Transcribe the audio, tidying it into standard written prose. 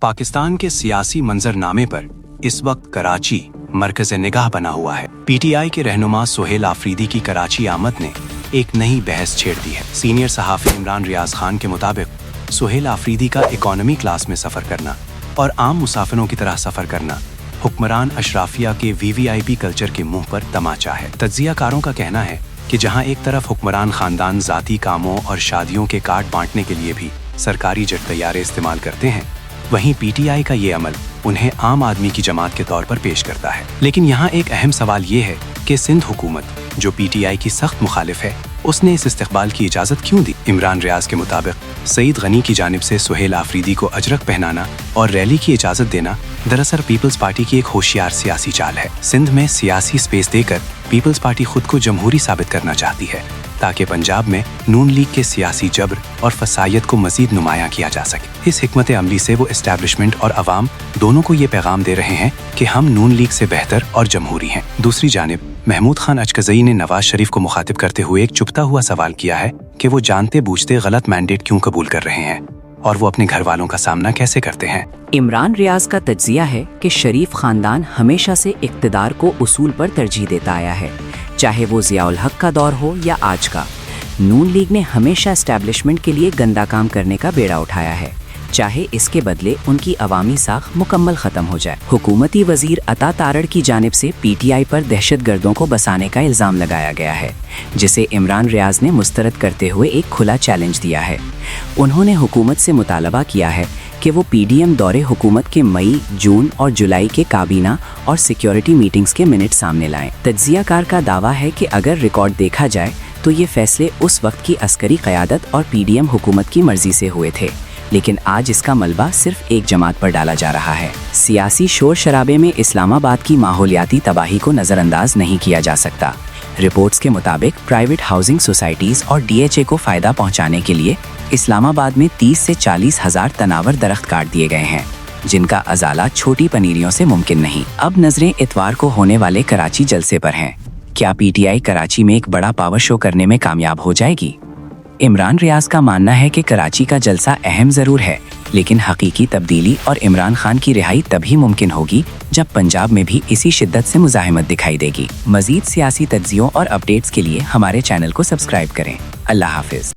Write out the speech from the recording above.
पाकिस्तान के सियासी मंजरनामे पर इस वक्त कराची मरकज़ निगाह बना हुआ है। पीटीआई के रहनुमा सुहेल आफरीदी की कराची आमद ने एक नई बहस छेड़ दी है। सीनियर सहाफ़ी इमरान रियाज खान के मुताबिक सुहेल आफरीदी का इकॉनमी क्लास में सफ़र करना और आम मुसाफिरों की तरह सफ़र करना हुक्मरान अशराफिया के वीवीआईपी कल्चर के मुंह पर तमाचा है। तज्जियाकारों का कहना है कि जहां एक तरफ हुक्मरान खानदान ज़ाती कामों और शादियों के कार्ड बांटने के लिए भी सरकारी जेट तैयारे इस्तेमाल करते हैं, वहीं पीटीआई का ये अमल उन्हें आम आदमी की जमात के तौर पर पेश करता है। लेकिन यहाँ एक अहम सवाल ये है कि सिंध हुकूमत, जो पीटीआई की सख्त मुखालिफ है, उसने इस इस्तिक़बाल की इजाज़त क्यों दी? इमरान रियाज के मुताबिक सईद गनी की जानिब से सुहेल आफरीदी को अजरक पहनाना और रैली की इजाज़त देना दरअसल पीपल्स पार्टी की एक होशियार सियासी चाल है। सिंध में सियासी स्पेस देकर पीपल्स पार्टी खुद को जमहूरी साबित करना चाहती है ताकि पंजाब में नून लीग के सियासी जबर और फसायत को मजीद नुमायां किया जा सके। इस हिकमत अमली से वो एस्टैब्लिशमेंट और अवाम दोनों को ये पैगाम दे रहे हैं कि हम नून लीग से बेहतर और जमहूरी हैं। दूसरी जानिब महमूद खान अचकज़ई ने नवाज शरीफ को मुखातिब करते हुए एक चुभता हुआ सवाल किया है कि वो जानते बूझते गलत मैंडेट क्यों कबूल कर रहे हैं और वो अपने घर वालों का सामना कैसे करते हैं। इमरान रियाज का तज्जिया है कि शरीफ खानदान हमेशा से इक़्तिदार को उसूल पर तरजीह देता आया है, चाहे वो ज़ियाउल हक का दौर हो या आज का। नून लीग ने हमेशा एस्टैब्लिशमेंट के लिए गंदा काम करने का बेड़ा उठाया है, चाहे इसके बदले उनकी अवामी साख मुकम्मल ख़त्म हो जाए। हुकूमती वज़ीर अता तारड़ की जानिब से पीटीआई पर दहशतगर्दों को बसाने का इल्ज़ाम लगाया गया है, जिसे इमरान रियाज ने मुस्तरद करते हुए एक खुला चैलेंज दिया है। उन्होंने हुकूमत से मुतालबा किया है कि वो पीडीएम दौरे हुकूमत के मई, जून और जुलाई के काबीना और सिक्योरिटी मीटिंग्स के मिनट सामने लाएं। तज्जियाकार का दावा है कि अगर रिकॉर्ड देखा जाए तो ये फैसले उस वक्त की अस्करी क़यादत और पीडीएम हुकूमत की मर्जी से हुए थे, लेकिन आज इसका मलबा सिर्फ एक जमात पर डाला जा रहा है। सियासी शोर शराबे में इस्लामाबाद की माहौलियाती तबाही को नज़रअंदाज नहीं किया जा सकता। रिपोर्ट्स के मुताबिक प्राइवेट हाउसिंग सोसाइटीज़ और डीएचए को फ़ायदा पहुंचाने के लिए इस्लामाबाद में 30 से 40 हज़ार तनावर दरख्त काट दिए गए हैं, जिनका अजाला छोटी पनीरियों से मुमकिन नहीं। अब नजरें इतवार को होने वाले कराची जलसे पर हैं। क्या पीटीआई कराची में एक बड़ा पावर शो करने में कामयाब हो जाएगी? इमरान रियाज का मानना है कि कराची का जलसा अहम ज़रूर है, लेकिन हकीकी तब्दीली और इमरान खान की रिहाई तभी मुमकिन होगी जब पंजाब में भी इसी शिद्दत से मुज़ाहिमत दिखाई देगी। मज़ीद सियासी तज्जियों और अपडेट्स के लिए हमारे चैनल को सब्सक्राइब करें। अल्लाह हाफिज़।